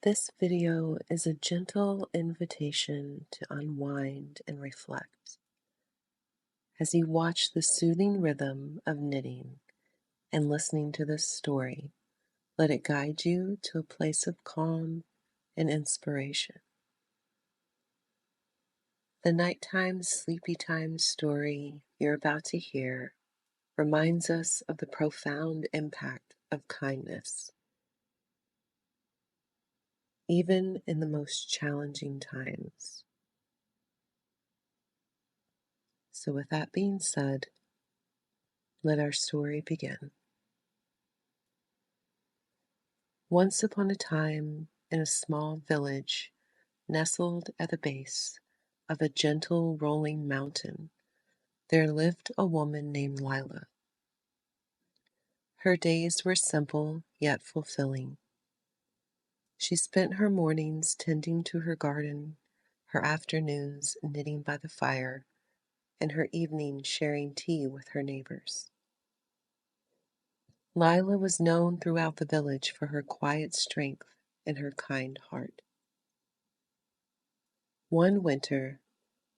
This video is a gentle invitation to unwind and reflect. As you watch the soothing rhythm of knitting and listening to this story, let it guide you to a place of calm and inspiration. The nighttime, sleepy time story you're about to hear reminds us of the profound impact of kindness, even in the most challenging times. So, with that being said, let our story begin. Once upon a time, in a small village nestled at the base of a gentle rolling mountain, there lived a woman named Lila. Her days were simple yet fulfilling. She spent her mornings tending to her garden, her afternoons knitting by the fire, and her evenings sharing tea with her neighbors. Lila was known throughout the village for her quiet strength and her kind heart. One winter,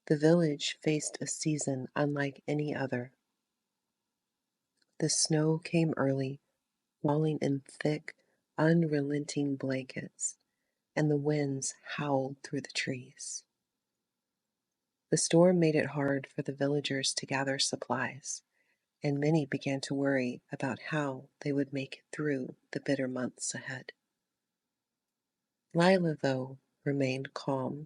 the village faced a season unlike any other. The snow came early, falling in thick, unrelenting blankets, and the winds howled through the trees. The storm made it hard for the villagers to gather supplies, and many began to worry about how they would make it through the bitter months ahead. Lila, though, remained calm.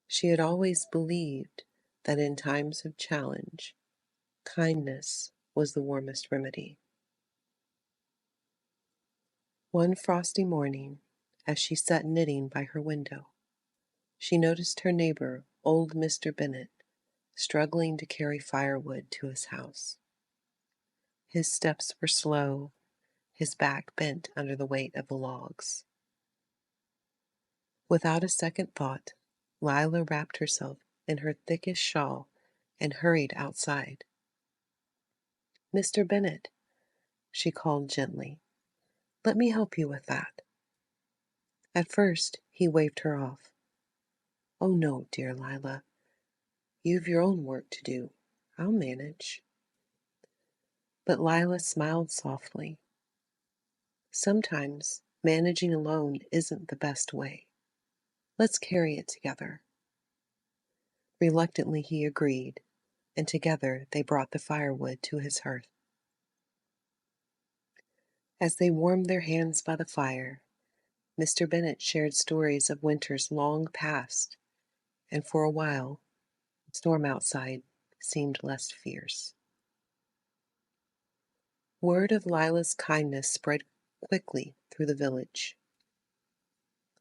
She had always believed that in times of challenge, kindness was the warmest remedy. One frosty morning, as she sat knitting by her window, she noticed her neighbor, old Mr. Bennet, struggling to carry firewood to his house. His steps were slow, his back bent under the weight of the logs. Without a second thought, Lila wrapped herself in her thickest shawl and hurried outside. "Mr. Bennet," she called gently, "let me help you with that." At first, he waved her off. "Oh no, dear Lila, you've your own work to do. I'll manage." But Lila smiled softly. "Sometimes managing alone isn't the best way. Let's carry it together." Reluctantly he agreed, and together they brought the firewood to his hearth. As they warmed their hands by the fire, Mr. Bennet shared stories of winters long past, and for a while the storm outside seemed less fierce. Word of Lila's kindness spread quickly through the village.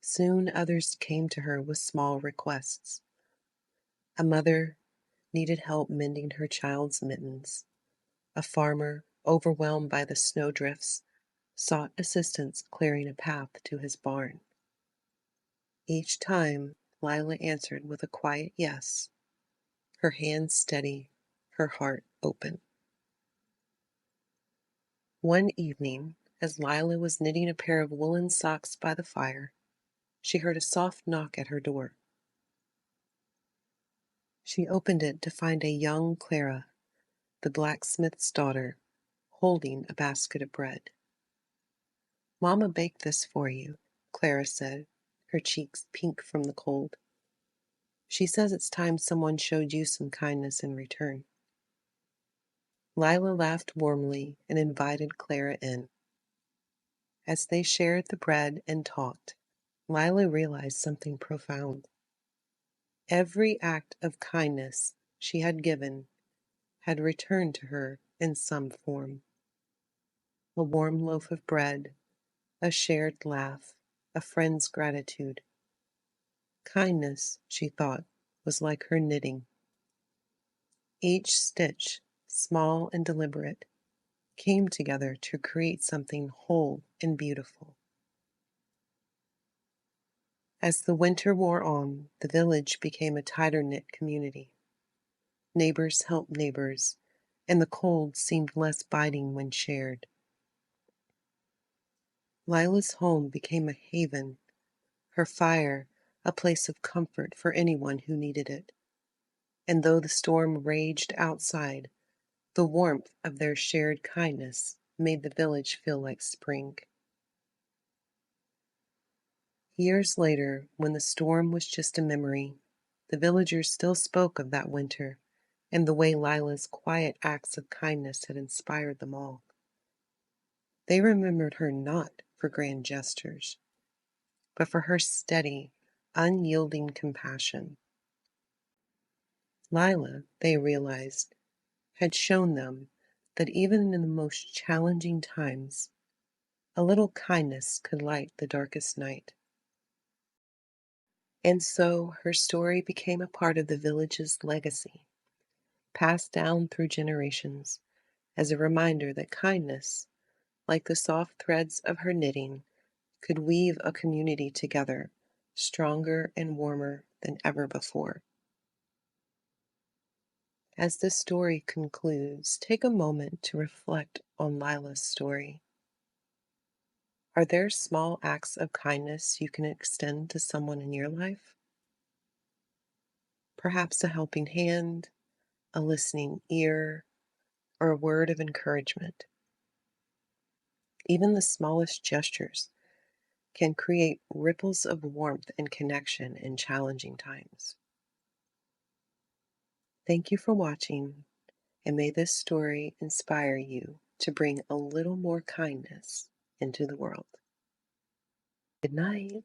Soon others came to her with small requests. A mother needed help mending her child's mittens. A farmer, overwhelmed by the snowdrifts, sought assistance clearing a path to his barn. Each time, Lila answered with a quiet yes, her hands steady, her heart open. One evening, as Lila was knitting a pair of woolen socks by the fire, she heard a soft knock at her door. She opened it to find a young Clara, the blacksmith's daughter, holding a basket of bread. "Mamma baked this for you," Clara said, her cheeks pink from the cold. "She says it's time someone showed you some kindness in return." Lila laughed warmly and invited Clara in. As they shared the bread and talked, Lila realized something profound. Every act of kindness she had given had returned to her in some form. A warm loaf of bread, a shared laugh, a friend's gratitude. Kindness, she thought, was like her knitting. Each stitch, small and deliberate, came together to create something whole and beautiful. As the winter wore on, the village became a tighter-knit community. Neighbors helped neighbors, and the cold seemed less biting when shared. Lila's home became a haven, her fire a place of comfort for anyone who needed it. And though the storm raged outside, the warmth of their shared kindness made the village feel like spring. Years later, when the storm was just a memory, the villagers still spoke of that winter and the way Lila's quiet acts of kindness had inspired them all. They remembered her not for grand gestures, but for her steady, unyielding compassion. Lila, they realized, had shown them that even in the most challenging times, a little kindness could light the darkest night. And so her story became a part of the village's legacy, passed down through generations as a reminder that kindness, like the soft threads of her knitting, could weave a community together stronger and warmer than ever before. As this story concludes, take a moment to reflect on Lila's story. Are there small acts of kindness you can extend to someone in your life? Perhaps a helping hand, a listening ear, or a word of encouragement. Even the smallest gestures can create ripples of warmth and connection in challenging times. Thank you for watching, and may this story inspire you to bring a little more kindness into the world. Good night.